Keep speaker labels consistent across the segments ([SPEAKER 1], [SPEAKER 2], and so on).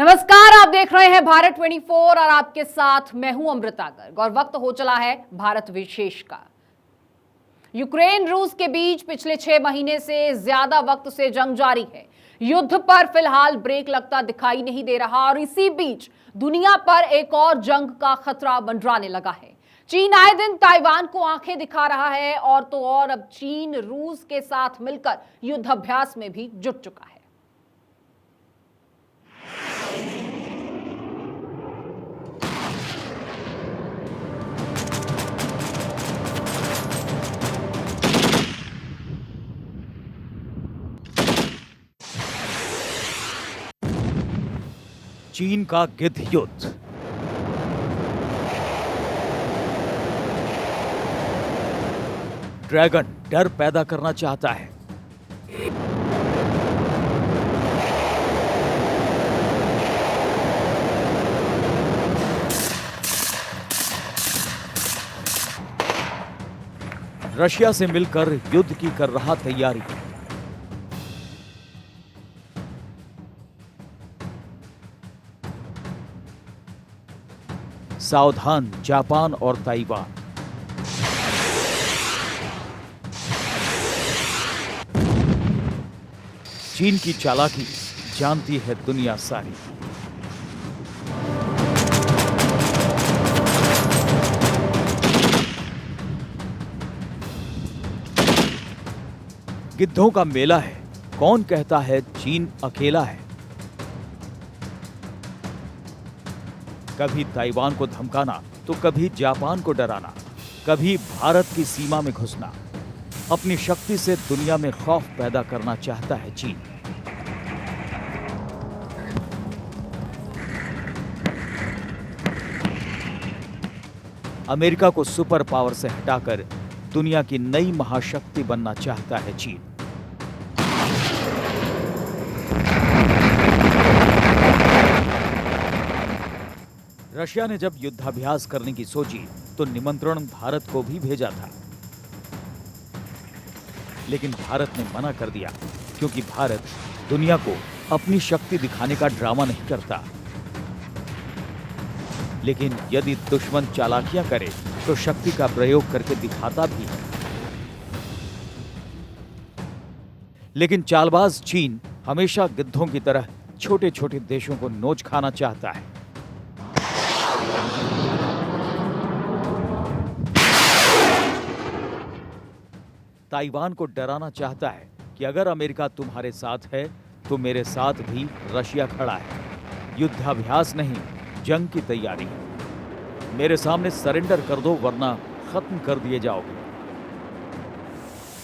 [SPEAKER 1] नमस्कार, आप देख रहे हैं भारत 24 और आपके साथ मैं हूं अमृता गर्ग। और वक्त हो चला है भारत विशेष का। यूक्रेन रूस के बीच पिछले 6 महीने से ज्यादा वक्त से जंग जारी है। युद्ध पर फिलहाल ब्रेक लगता दिखाई नहीं दे रहा और इसी बीच दुनिया पर एक और जंग का खतरा मंडराने लगा है। चीन आए दिन ताइवान को आंखें दिखा रहा है और तो और अब चीन रूस के साथ मिलकर युद्धाभ्यास में भी जुट चुका है।
[SPEAKER 2] चीन का गिद्ध युद्ध। ड्रैगन डर पैदा करना चाहता है। रशिया से मिलकर युद्ध की कर रहा तैयारी। सावधान जापान और ताइवान। चीन की चालाकी जानती है दुनिया सारी। गिद्धों का मेला है। कौन कहता है चीन अकेला है? कभी ताइवान को धमकाना तो कभी जापान को डराना, कभी भारत की सीमा में घुसना। अपनी शक्ति से दुनिया में खौफ पैदा करना चाहता है चीन। अमेरिका को सुपर पावर से हटाकर दुनिया की नई महाशक्ति बनना चाहता है चीन। रशिया ने जब युद्धाभ्यास करने की सोची तो निमंत्रण भारत को भी भेजा था, लेकिन भारत ने मना कर दिया क्योंकि भारत दुनिया को अपनी शक्ति दिखाने का ड्रामा नहीं करता। लेकिन यदि दुश्मन चालाकियां करे तो शक्ति का प्रयोग करके दिखाता भी है। लेकिन चालबाज चीन हमेशा गिद्धों की तरह छोटे छोटे देशों को नोच खाना चाहता है। ताइवान को डराना चाहता है कि अगर अमेरिका तुम्हारे साथ है तो मेरे साथ भी रशिया खड़ा है। युद्धाभ्यास नहीं, जंग की तैयारी है। मेरे सामने सरेंडर कर दो वरना खत्म कर दिए जाओगे।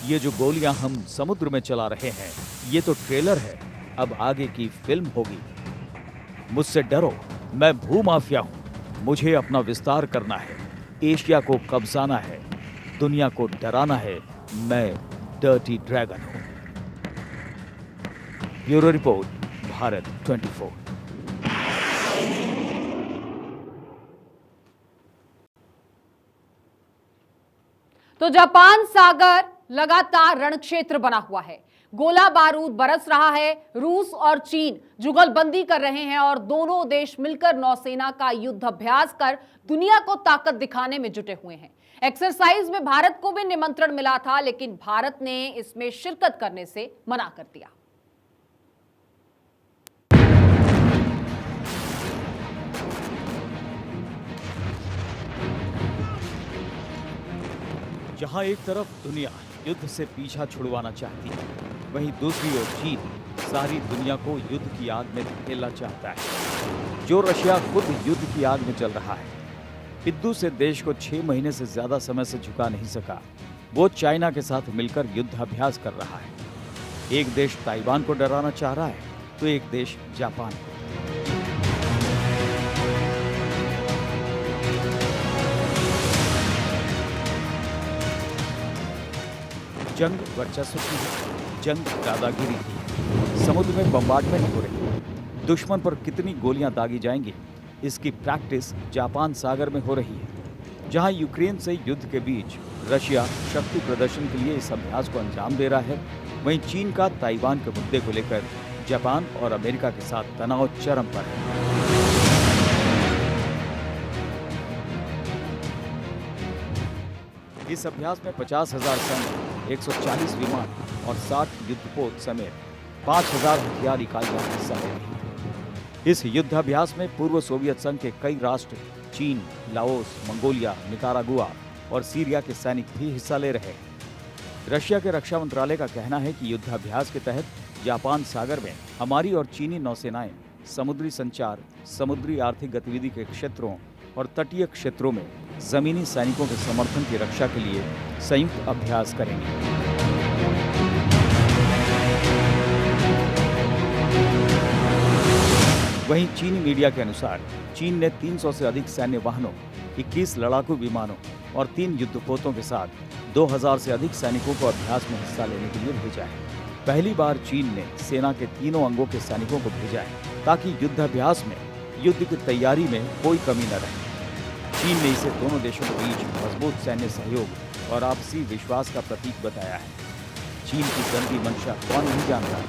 [SPEAKER 2] ये जो गोलियां हम समुद्र में चला रहे हैं ये तो ट्रेलर है, अब आगे की फिल्म होगी। मुझसे डरो, मैं भूमाफिया हूं। मुझे अपना विस्तार करना है, एशिया को कब्जाना है, दुनिया को डराना है। मैं डर्टी ड्रैगन हूं। Bureau report, Bharat 24।
[SPEAKER 1] तो जापान सागर लगातार रणक्षेत्र बना हुआ है। गोला बारूद बरस रहा है। रूस और चीन जुगलबंदी कर रहे हैं और दोनों देश मिलकर नौसेना का युद्ध अभ्यास कर दुनिया को ताकत दिखाने में जुटे हुए हैं। एक्सरसाइज में भारत को भी निमंत्रण मिला था, लेकिन भारत ने इसमें शिरकत करने से मना कर दिया।
[SPEAKER 2] जहां एक तरफ दुनिया युद्ध से पीछा छुड़वाना चाहती है, वहीं दूसरी ओर चीन सारी दुनिया को युद्ध की आग में धकेलना चाहता है। जो रशिया खुद युद्ध की आग में चल रहा है, पिद्दू से देश को 6 महीने से ज्यादा समय से झुका नहीं सका, वो चाइना के साथ मिलकर युद्धाभ्यास कर रहा है। एक देश ताइवान को डराना चाह रहा है तो एक देश जापान को। जंग वर्चस्व की है, जंग दादागिरी की। समुद्र में बम्बार्डमेंट हो रही है। दुश्मन पर कितनी गोलियां दागी जाएंगी, इसकी प्रैक्टिस जापान सागर में हो रही है। जहां यूक्रेन से युद्ध के बीच रशिया शक्ति प्रदर्शन के लिए इस अभ्यास को अंजाम दे रहा है, वहीं चीन का ताइवान के मुद्दे को लेकर जापान और अमेरिका के साथ तनाव चरम पर है। इस अभ्यास में 50,000 सैनिक, 140 विमान और 60 युद्धपोत समेत 5,000 हथियार इकाइयां हिस्सा ले रही थी। इस युद्धाभ्यास में पूर्व सोवियत संघ के कई राष्ट्र, चीन, लाओस, मंगोलिया, निकारागुआ और सीरिया के सैनिक भी हिस्सा ले रहे हैं। रशिया के रक्षा मंत्रालय का कहना है कि युद्धाभ्यास के तहत जापान सागर में हमारी और चीनी नौसेनाएं समुद्री संचार, समुद्री आर्थिक गतिविधि के क्षेत्रों और तटीय क्षेत्रों में जमीनी सैनिकों के समर्थन की रक्षा के लिए संयुक्त अभ्यास करेंगे। वहीं चीनी मीडिया के अनुसार चीन ने 300 से अधिक सैन्य वाहनों, 21 लड़ाकू विमानों और 3 युद्धपोतों के साथ 2000 से अधिक सैनिकों को अभ्यास में हिस्सा लेने के लिए भेजा है। पहली बार चीन ने सेना के तीनों अंगों के सैनिकों को भेजा है ताकि युद्धाभ्यास में युद्ध की तैयारी में कोई कमी न रहे। चीन ने इसे दोनों देशों के बीच मजबूत सैन्य सहयोग और आपसी विश्वास का प्रतीक बताया है। चीन की गंदी मंशा कौन नहीं जानता।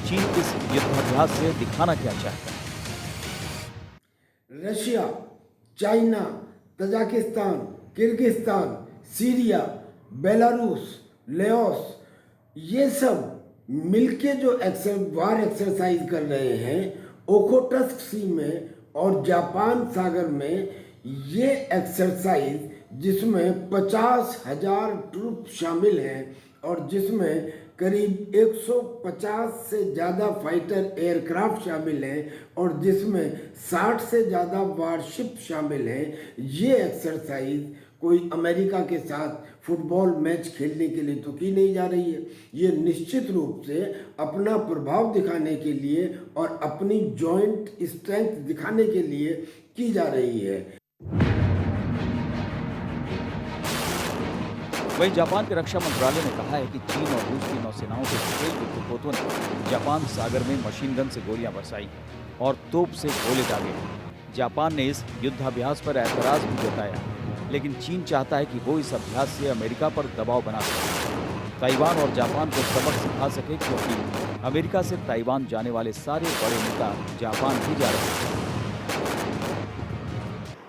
[SPEAKER 2] चीन इस युद्धाभ्यास से दिखाना क्या चाहता है?
[SPEAKER 3] Russia, China, Tajikistan, Kyrgyzstan, Syria, Belarus, Laos, ये सब मिलके जो वार एक्सरसाइज कर रहे हैं ओखोटस्क सी में और जापान सागर में, ये एक्सरसाइज जिसमें 50,000 ट्रूप शामिल हैं और जिसमें करीब 150 से ज़्यादा फाइटर एयरक्राफ्ट शामिल हैं और जिसमें 60 से ज़्यादा वारशिप शामिल हैं, ये एक्सरसाइज कोई अमेरिका के साथ फुटबॉल मैच खेलने के लिए तो की नहीं जा रही है। ये निश्चित रूप से अपना प्रभाव दिखाने के लिए और अपनी जॉइंट स्ट्रेंथ दिखाने के लिए की जा रही है।
[SPEAKER 2] वहीं जापान के रक्षा मंत्रालय ने कहा है कि चीन और रूस की नौसेनाओं के 6 युद्धपोतों ने जापान सागर में मशीन गन से गोलियां बरसाई और तोप से गोले दागे। जापान ने इस युद्धाभ्यास पर ऐतराज भी जताया, लेकिन चीन चाहता है कि वो इस अभ्यास से अमेरिका पर दबाव बना सके, ताइवान और जापान को सबक सिखा सके, क्योंकि अमेरिका से ताइवान जाने वाले सारे बड़े नेता जापान ही जा रहे हैं।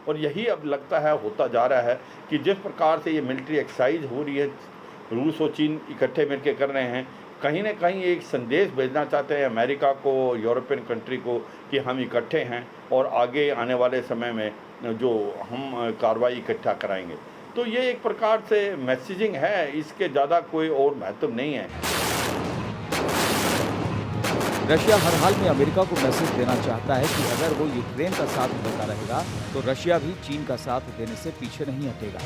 [SPEAKER 4] और यही अब लगता है होता जा रहा है कि जिस प्रकार से ये मिलिट्री एक्सरसाइज हो रही है, रूस और चीन इकट्ठे मिलकर कर रहे हैं, कहीं ना कहीं एक संदेश भेजना चाहते हैं अमेरिका को, यूरोपियन कंट्री को, कि हम इकट्ठे हैं और आगे आने वाले समय में जो हम कार्रवाई इकट्ठा कराएंगे। तो ये एक प्रकार से मैसेजिंग है, इसके ज़्यादा कोई और महत्व नहीं है।
[SPEAKER 2] रशिया हर हाल में अमेरिका को मैसेज देना चाहता है कि अगर वो यूक्रेन का साथ देता रहेगा तो रशिया भी चीन का साथ देने से पीछे नहीं हटेगा।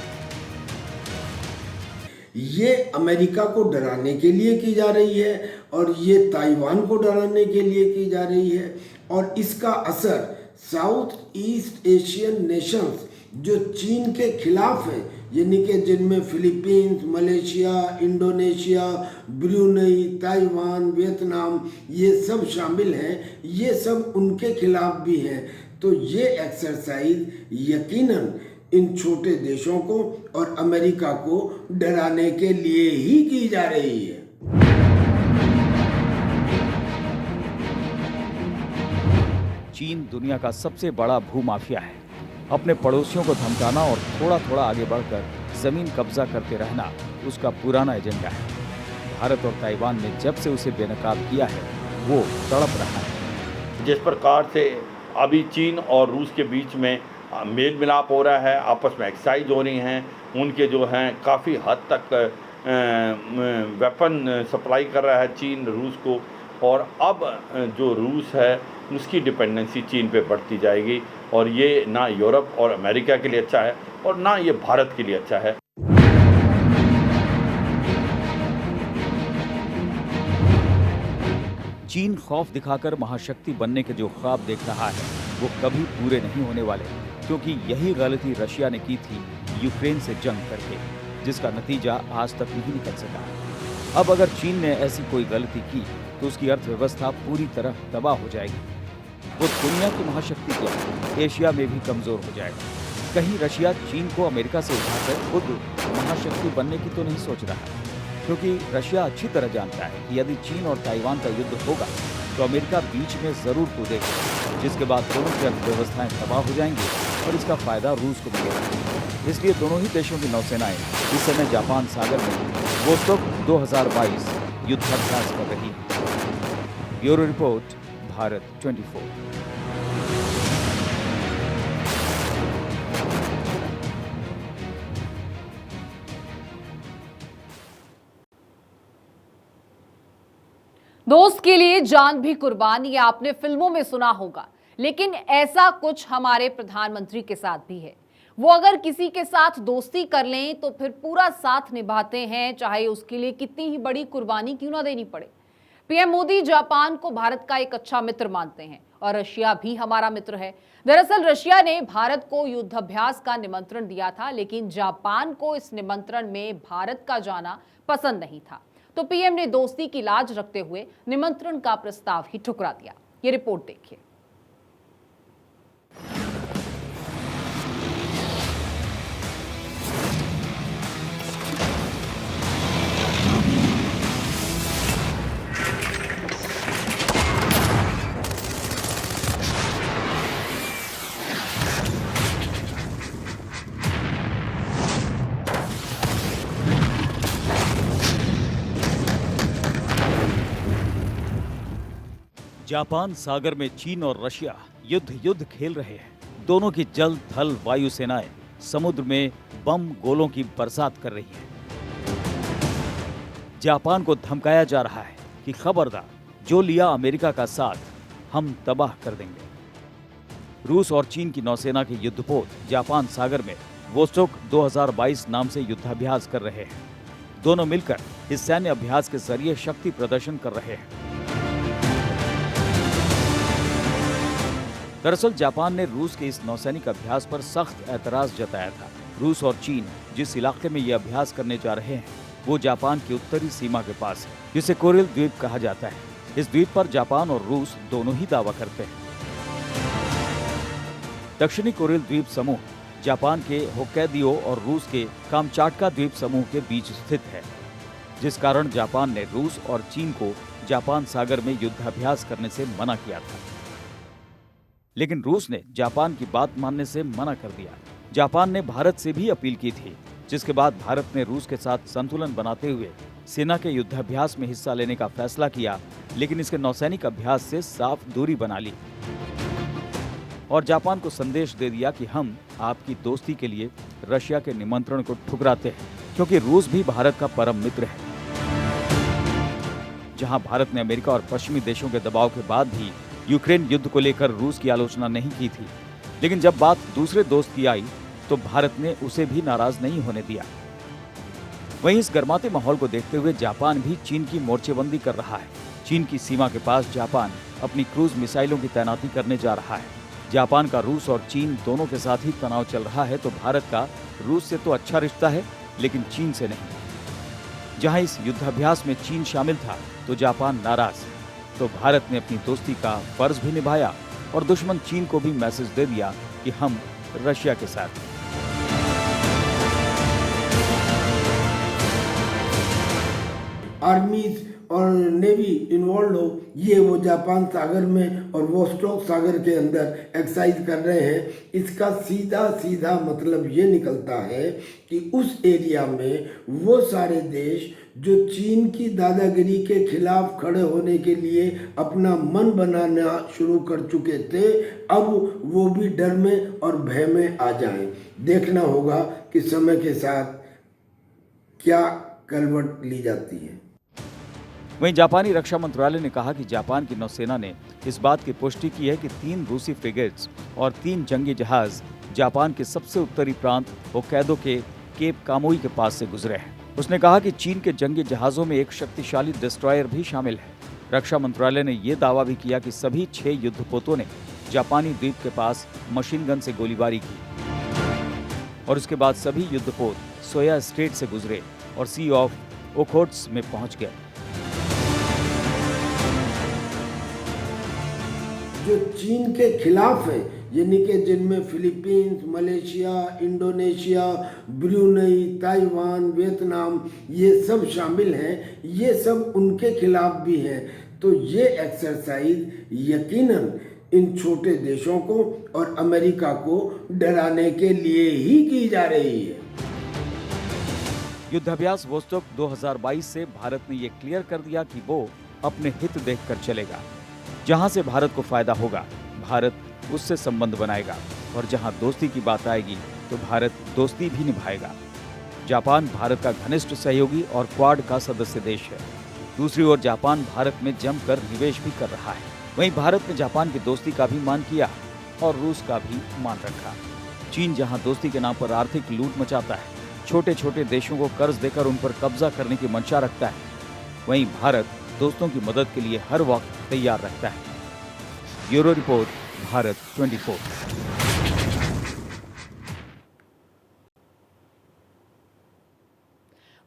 [SPEAKER 3] ये अमेरिका को डराने के लिए की जा रही है और ये ताइवान को डराने के लिए की जा रही है और इसका असर साउथ ईस्ट एशियन नेशंस जो चीन के खिलाफ है, यानी कि जिनमें Philippines, Malaysia, Indonesia, Brunei, Taiwan, Vietnam, ये सब शामिल हैं, ये सब उनके खिलाफ भी हैं। तो ये एक्सरसाइज यकीनन इन छोटे देशों को और अमेरिका को डराने के लिए ही की जा रही है।
[SPEAKER 2] चीन दुनिया का सबसे बड़ा भूमाफिया है। अपने पड़ोसियों को धमकाना और थोड़ा थोड़ा आगे बढ़कर जमीन कब्जा करते रहना उसका पुराना एजेंडा है। भारत और ताइवान ने जब से उसे बेनकाब किया है वो तड़प रहा है।
[SPEAKER 4] जिस प्रकार से अभी चीन और रूस के बीच में मेल मिलाप हो रहा है, आपस में एक्सरसाइज हो रही हैं, उनके जो हैं काफ़ी हद तक वेपन सप्लाई कर रहा है चीन रूस को, और अब जो रूस है उसकी डिपेंडेंसी चीन पे बढ़ती जाएगी और ये ना यूरोप और अमेरिका के लिए अच्छा है और ना ये भारत के लिए अच्छा है।
[SPEAKER 2] चीन खौफ दिखाकर महाशक्ति बनने के जो ख्वाब देख रहा है वो कभी पूरे नहीं होने वाले, क्योंकि यही गलती रशिया ने की थी यूक्रेन से जंग करके, जिसका नतीजा आज तक नहीं निकल सका। अब अगर चीन ने ऐसी कोई गलती की तो उसकी अर्थव्यवस्था पूरी तरह तबाह हो जाएगी। वो दुनिया की महाशक्ति क्या, एशिया में भी कमजोर हो जाएगा। कहीं रशिया चीन को अमेरिका से उठाकर खुद महाशक्ति बनने की तो नहीं सोच रहा, क्योंकि रशिया अच्छी तरह जानता है कि यदि चीन और ताइवान का युद्ध होगा तो अमेरिका बीच में जरूर कूदेगा, जिसके बाद दोनों की अर्थव्यवस्थाएं तबाह हो जाएंगी और इसका फायदा रूस को मिलेगा। इसलिए दोनों ही देशों की नौसेनाएं इस समय जापान सागर में वोस्टोक 2022 युद्धाभ्यास कर रही है। Bureau report, Bharat 24।
[SPEAKER 1] दोस्त के लिए जान भी कुर्बान, ये आपने फिल्मों में सुना होगा, लेकिन ऐसा कुछ हमारे प्रधानमंत्री के साथ भी है। वो अगर किसी के साथ दोस्ती कर लें तो फिर पूरा साथ निभाते हैं, चाहे उसके लिए कितनी ही बड़ी कुर्बानी क्यों ना देनी पड़े। पीएम मोदी जापान को भारत का एक अच्छा मित्र मानते हैं और रशिया भी हमारा मित्र है। दरअसल रशिया ने भारत को युद्धाभ्यास का निमंत्रण दिया था, लेकिन जापान को इस निमंत्रण में भारत का जाना पसंद नहीं था, तो पीएम ने दोस्ती की लाज रखते हुए निमंत्रण का प्रस्ताव ही ठुकरा दिया। ये रिपोर्ट देखिए।
[SPEAKER 2] जापान सागर में चीन और रशिया युद्ध खेल रहे हैं। दोनों की जल थल वायु सेनाएं समुद्र में बम गोलों की बरसात कर रही हैं। जापान को धमकाया जा रहा है कि खबरदार, जो लिया अमेरिका का साथ हम तबाह कर देंगे। रूस और चीन की नौसेना के युद्धपोत जापान सागर में वोस्टोक 2022 नाम से युद्धाभ्यास कर रहे हैं। दोनों मिलकर इस सैन्य अभ्यास के जरिए शक्ति प्रदर्शन कर रहे हैं। दरअसल जापान ने रूस के इस नौसैनिक अभ्यास पर सख्त ऐतराज जताया था। रूस और चीन जिस इलाके में ये अभ्यास करने जा रहे हैं वो जापान की उत्तरी सीमा के पास है, जिसे कोरिल द्वीप कहा जाता है। इस द्वीप पर जापान और रूस दोनों ही दावा करते हैं। दक्षिणी कोरिल द्वीप समूह जापान के होक्काइडो और रूस के कामचाटका द्वीप समूह के बीच स्थित है, जिस कारण जापान ने रूस और चीन को जापान सागर में युद्धाभ्यास करने से मना किया था। लेकिन रूस ने जापान की बात मानने से मना कर दिया। जापान ने भारत से भी अपील की थी, जिसके बाद भारत ने रूस के साथ संतुलन बनाते हुए सेना के युद्धाभ्यास में हिस्सा लेने का फैसला किया, लेकिन इसके नौसैनिक अभ्यास से साफ दूरी बना ली और जापान को संदेश दे दिया कि हम आपकी दोस्ती के लिए रशिया के निमंत्रण को ठुकराते हैं, क्योंकि रूस भी भारत का परम मित्र है। जहां भारत ने अमेरिका और पश्चिमी देशों के दबाव के बाद भी यूक्रेन युद्ध को लेकर रूस की आलोचना नहीं की थी, लेकिन जब बात दूसरे दोस्त की आई तो भारत ने उसे भी नाराज नहीं होने दिया। वहीं इस गर्माते माहौल को देखते हुए जापान भी चीन की मोर्चेबंदी कर रहा है। चीन की सीमा के पास जापान अपनी क्रूज मिसाइलों की तैनाती करने जा रहा है। जापान का रूस और चीन दोनों के साथ ही तनाव चल रहा है, तो भारत का रूस से तो अच्छा रिश्ता है, लेकिन चीन से नहीं। जहां इस युद्धाभ्यास में चीन शामिल था तो जापान नाराज है, तो भारत ने अपनी दोस्ती का फर्ज भी निभाया और दुश्मन चीन को भी मैसेज दे दिया कि हम रशिया के साथ हैं।
[SPEAKER 3] आर्मीज और नेवी इन्वॉल्व हो, ये वो जापान सागर में और वोस्टोक सागर के अंदर एक्सरसाइज कर रहे हैं। इसका सीधा सीधा मतलब ये निकलता है कि उस एरिया में वो सारे देश जो चीन की दादागिरी के खिलाफ खड़े होने के लिए अपना मन बनाना शुरू कर चुके थे, अब वो भी डर में और भय में आ जाएं। देखना होगा कि समय के साथ क्या करवट ली जाती है।
[SPEAKER 2] वहीं जापानी रक्षा मंत्रालय ने कहा कि जापान की नौसेना ने इस बात की पुष्टि की है कि 3 रूसी फ्रिगेट्स और 3 जंगी जहाज जापान के सबसे उत्तरी प्रांत होक्काइडो के केप कामुई के पास से गुजरे हैं। उसने कहा कि चीन के जंगी जहाजों में एक शक्तिशाली डिस्ट्रॉयर भी शामिल है। रक्षा मंत्रालय ने यह दावा भी किया कि सभी 6 युद्धपोतों ने जापानी द्वीप के पास मशीन गन से गोलीबारी की और उसके बाद सभी युद्धपोत सोया स्ट्रेट से गुजरे और सी ऑफ ओखोट्स में पहुंच गए।
[SPEAKER 3] जो चीन के खिलाफ है, यानी कि जिनमें Philippines, Malaysia, Indonesia, Brunei, Taiwan, Vietnam, ये सब शामिल हैं, ये सब उनके खिलाफ भी हैं। तो ये एक्सरसाइज यकीनन इन छोटे देशों को और अमेरिका को डराने के लिए ही की जा रही है।
[SPEAKER 2] युद्धाभ्यास वोस्टोक 2022 से भारत ने ये क्लियर कर दिया कि वो अपने हित देखकर चलेगा। जहां से भारत को फायदा होगा, भारत उससे संबंध बनाएगा, और जहां दोस्ती की बात आएगी तो भारत दोस्ती भी निभाएगा। जापान भारत का घनिष्ठ सहयोगी और क्वाड का सदस्य देश है। दूसरी ओर जापान भारत में जमकर निवेश भी कर रहा है। वहीं भारत ने जापान की दोस्ती का भी मान किया और रूस का भी मान रखा। चीन जहां दोस्ती के नाम पर आर्थिक लूट मचाता है, छोटे छोटे देशों को कर्ज देकर उन पर कब्जा करने की मंशा रखता है, वहीं भारत दोस्तों की मदद के लिए हर वक्त तैयार रहता है। Bureau report, Bharat 24।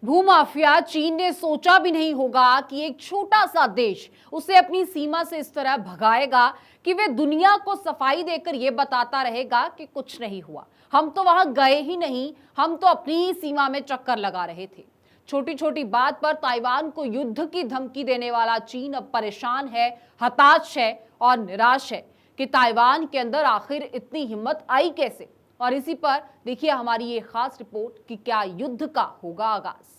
[SPEAKER 1] भूमाफिया चीन ने सोचा भी नहीं होगा कि एक छोटा सा देश उसे अपनी सीमा से इस तरह भगाएगा कि वे दुनिया को सफाई देकर यह बताता रहेगा कि कुछ नहीं हुआ, हम तो वहां गए ही नहीं, हम तो अपनी ही सीमा में चक्कर लगा रहे थे। छोटी छोटी बात पर ताइवान को युद्ध की धमकी देने वाला चीन अब परेशान है, हताश है और निराश है कि ताइवान के अंदर आखिर इतनी हिम्मत आई कैसे। और इसी पर देखिए हमारी ये खास रिपोर्ट कि क्या युद्ध का होगा आगाज।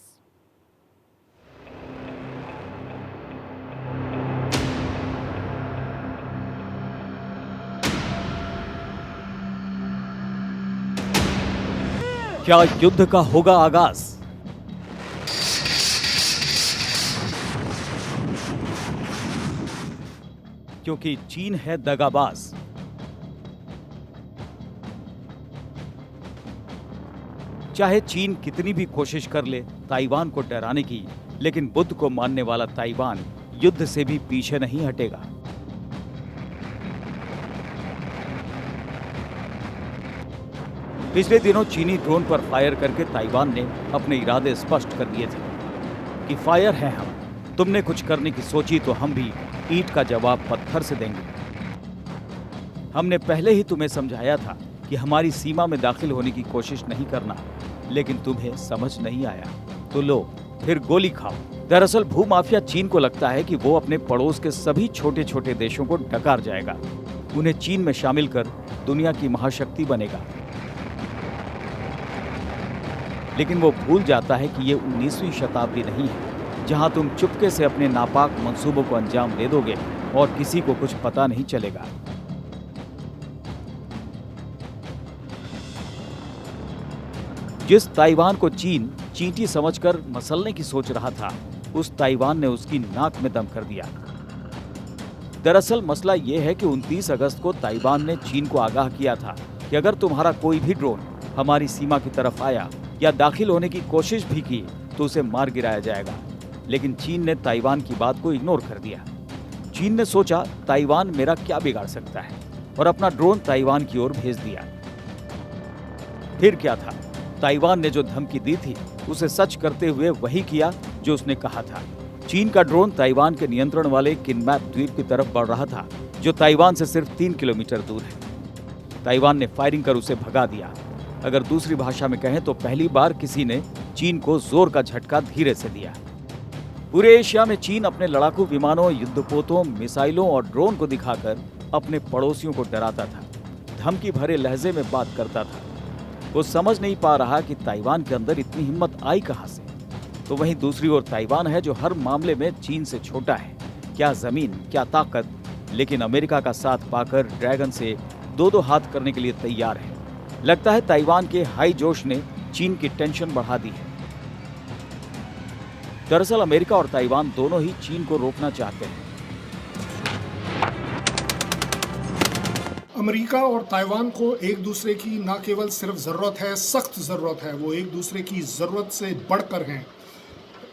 [SPEAKER 2] क्या युद्ध का होगा आगाज? क्योंकि चीन है दगाबाज। चाहे चीन कितनी भी कोशिश कर ले ताइवान को डराने की, लेकिन बुद्ध को मानने वाला ताइवान युद्ध से भी पीछे नहीं हटेगा। पिछले दिनों चीनी ड्रोन पर फायर करके ताइवान ने अपने इरादे स्पष्ट कर दिए थे कि फायर हैं हम, तुमने कुछ करने की सोची तो हम भी ईंट का जवाब पत्थर से देंगे। हमने पहले ही तुम्हें समझाया था कि हमारी सीमा में दाखिल होने की कोशिश नहीं करना, लेकिन तुम्हें समझ नहीं आया, तो लो फिर गोली खाओ। दरअसल भूमाफिया चीन को लगता है कि वो अपने पड़ोस के सभी छोटे छोटे देशों को डकार जाएगा, उन्हें चीन में शामिल कर दुनिया की महाशक्ति बनेगा। लेकिन वो भूल जाता है कि ये 19वीं शताब्दी नहीं है, जहां तुम चुपके से अपने नापाक मंसूबों को अंजाम दे दोगे और किसी को कुछ पता नहीं चलेगा। जिस ताइवान को चीन चींटी समझकर मसलने की सोच रहा था, उस ताइवान ने उसकी नाक में दम कर दिया। दरअसल मसला यह है कि 29 अगस्त को ताइवान ने चीन को आगाह किया था कि अगर तुम्हारा कोई भी ड्रोन हमारी सीमा की तरफ आया या दाखिल होने की कोशिश भी की तो उसे मार गिराया जाएगा। लेकिन चीन ने ताइवान की बात को इग्नोर कर दिया। चीन ने सोचा ताइवान मेरा क्या बिगाड़ सकता है, और अपना ड्रोन ताइवान की ओर भेज दिया। फिर क्या था, ताइवान ने जो धमकी दी थी उसे सच करते हुए वही किया जो उसने कहा था। चीन का ड्रोन ताइवान के नियंत्रण वाले किनमैप द्वीप की तरफ बढ़ रहा था, जो ताइवान से सिर्फ 3 किलोमीटर दूर है। ताइवान ने फायरिंग कर उसे भगा दिया। अगर दूसरी भाषा में कहें तो पहली बार किसी ने चीन को जोर का झटका धीरे से दिया। पूरे एशिया में चीन अपने लड़ाकू विमानों, युद्धपोतों, मिसाइलों और ड्रोन को दिखाकर अपने पड़ोसियों को डराता था, धमकी भरे लहजे में बात करता था। वो समझ नहीं पा रहा कि ताइवान के अंदर इतनी हिम्मत आई कहां से। तो वहीं दूसरी ओर ताइवान है जो हर मामले में चीन से छोटा है। क्या जमीन, क्या ताकत, लेकिन अमेरिका का साथ पाकर ड्रैगन से दो हाथ करने के लिए तैयार है। लगता है ताइवान के हाई जोश ने चीन की टेंशन बढ़ा दी है। दरअसल अमेरिका और ताइवान दोनों ही चीन को रोकना चाहते हैं।
[SPEAKER 5] अमेरिका और ताइवान को एक दूसरे की न केवल सिर्फ ज़रूरत है, सख्त ज़रूरत है, वो एक दूसरे की ज़रूरत से बढ़कर हैं।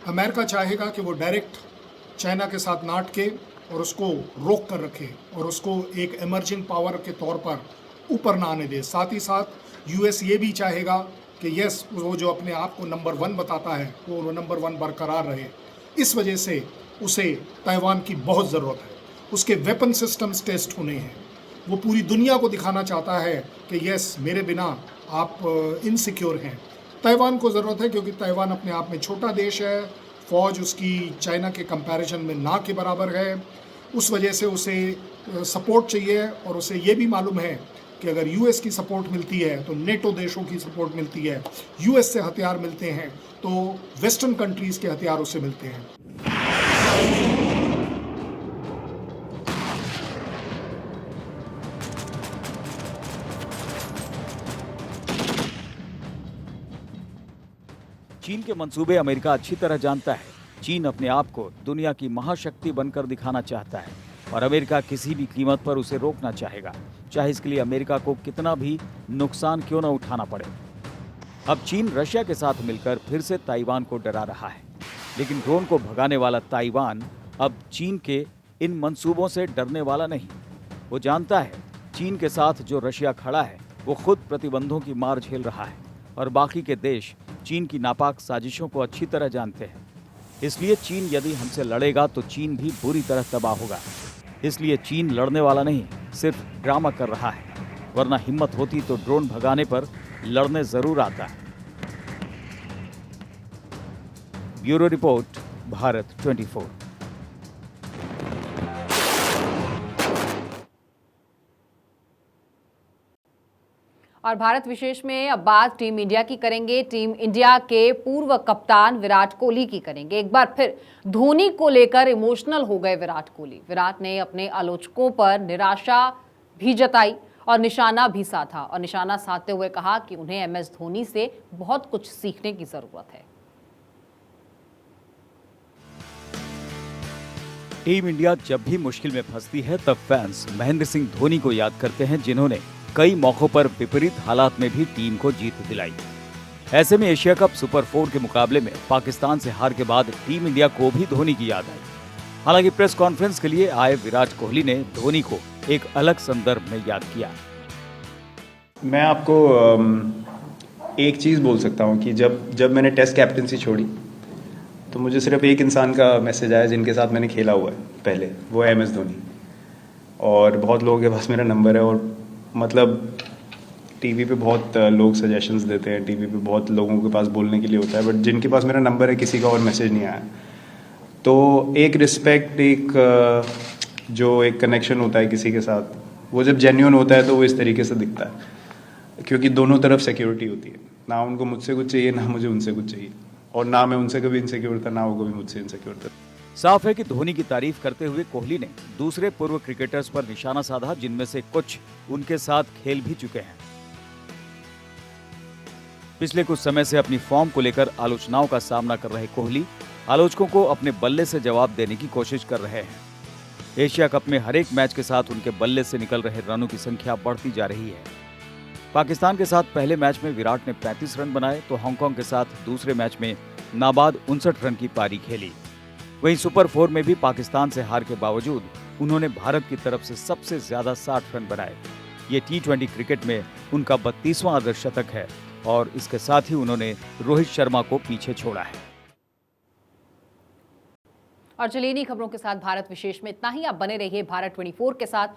[SPEAKER 5] अमेरिका चाहेगा कि वो डायरेक्ट चाइना के साथ ना अटके और उसको रोक कर रखे और उसको एक इमर्जिंग पावर के तौर पर ऊपर ना आने दे। साथ ही साथ यूएस ये भी चाहेगा कि यस, वो जो अपने आप को नंबर 1 बताता है वो नंबर 1 बरकरार रहे। इस वजह से उसे ताइवान की बहुत ज़रूरत है। उसके वेपन सिस्टम्स टेस्ट होने हैं। वो पूरी दुनिया को दिखाना चाहता है कि यस, मेरे बिना आप इनसिक्योर हैं। ताइवान को ज़रूरत है क्योंकि ताइवान अपने आप में छोटा देश है, फ़ौज उसकी चाइना के कंपैरिजन में ना के बराबर है। उस वजह से उसे सपोर्ट चाहिए और उसे ये भी मालूम है कि अगर यूएस की सपोर्ट मिलती है तो नेटो देशों की सपोर्ट मिलती है, यूएस से हथियार मिलते हैं तो वेस्टर्न कंट्रीज़ के हथियार उसे मिलते हैं।
[SPEAKER 2] चीन के मंसूबे अमेरिका अच्छी तरह जानता है। चीन अपने आप को दुनिया की महाशक्ति बनकर दिखाना चाहता है और अमेरिका किसी भी कीमत पर उसे रोकना चाहेगा, चाहे इसके लिए अमेरिका को कितना भी नुकसान क्यों न उठाना पड़े। अब चीन रशिया के साथ मिलकर फिर से ताइवान को डरा रहा है, लेकिन ड्रोन को भगाने वाला ताइवान अब चीन के इन मंसूबों से डरने वाला नहीं। वो जानता है चीन के साथ जो रशिया खड़ा है वो खुद प्रतिबंधों की मार झेल रहा है और बाकी के देश चीन की नापाक साजिशों को अच्छी तरह जानते हैं। इसलिए चीन यदि हमसे लड़ेगा तो चीन भी बुरी तरह तबाह होगा। इसलिए चीन लड़ने वाला नहीं, सिर्फ ड्रामा कर रहा है, वरना हिम्मत होती तो ड्रोन भगाने पर लड़ने जरूर आता। Bureau report, Bharat 24।
[SPEAKER 1] और भारत विशेष में अब बात टीम इंडिया की करेंगे। टीम इंडिया के पूर्व कप्तान विराट कोहली की करेंगे। एक बार फिर धोनी को लेकर इमोशनल हो गए विराट कोहली। विराट ने अपने आलोचकों पर निराशा भी जताई और निशाना भी साधा, और निशाना साधते हुए कहा कि उन्हें एमएस धोनी से बहुत कुछ सीखने की जरूरत है।
[SPEAKER 2] टीम इंडिया जब भी मुश्किल में फंसती है तब फैंस महेंद्र सिंह धोनी को याद करते हैं, जिन्होंने कई मौकों पर विपरीत हालात में भी टीम को जीत दिलाई। ऐसे में एशिया कप सुपर 4 के मुकाबले में पाकिस्तान से हार के बाद टीम इंडिया को भी धोनी की याद आई। हालांकि प्रेस कॉन्फ्रेंस के लिए आए विराट कोहली ने धोनी को एक अलग संदर्भ में याद किया।
[SPEAKER 6] मैं आपको एक चीज़ बोल सकता हूँ कि जब मैंने टेस्ट कैप्टनसी छोड़ी तो मुझे सिर्फ एक इंसान का मैसेज आया जिनके साथ मैंने खेला हुआ है पहले, वो है एमएस धोनी। और बहुत लोगों के पास मेरा नंबर है और मतलब टीवी पे बहुत लोग सजेशंस देते हैं, टीवी पे बहुत लोगों के पास बोलने के लिए होता है, बट जिनके पास मेरा नंबर है किसी का और मैसेज नहीं आया। तो एक रिस्पेक्ट, एक जो एक कनेक्शन होता है किसी के साथ, वो जब जेन्युइन होता है तो वो इस तरीके से दिखता है, क्योंकि दोनों तरफ सिक्योरिटी होती है। ना उनको मुझसे कुछ चाहिए, ना मुझे उनसे कुछ चाहिए, और ना मैं उनसे कभी इनसिक्योर था, ना वो कभी मुझसे इनसिक्योर था।
[SPEAKER 2] साफ है कि धोनी की तारीफ करते हुए कोहली ने दूसरे पूर्व क्रिकेटर्स पर निशाना साधा, जिनमें से कुछ उनके साथ खेल भी चुके हैं। पिछले कुछ समय से अपनी फॉर्म को लेकर आलोचनाओं का सामना कर रहे कोहली आलोचकों को अपने बल्ले से जवाब देने की कोशिश कर रहे हैं। एशिया कप में हर एक मैच के साथ उनके बल्ले से निकल रहे रनों की संख्या बढ़ती जा रही है। पाकिस्तान के साथ पहले मैच में विराट ने 35 रन बनाए तो हांगकांग के साथ दूसरे मैच में नाबाद 59 रन की पारी खेली। वहीं सुपर 4 में भी पाकिस्तान से हार के बावजूद उन्होंने भारत की तरफ से सबसे ज्यादा 60 रन बनाए। ये T20 क्रिकेट में उनका 32वां अर्धशतक है और इसके साथ ही उन्होंने रोहित शर्मा को पीछे छोड़ा है।
[SPEAKER 1] और चलिए इन्हीं खबरों के साथ भारत विशेष में इतना ही। आप बने रहिए भारत 24 के साथ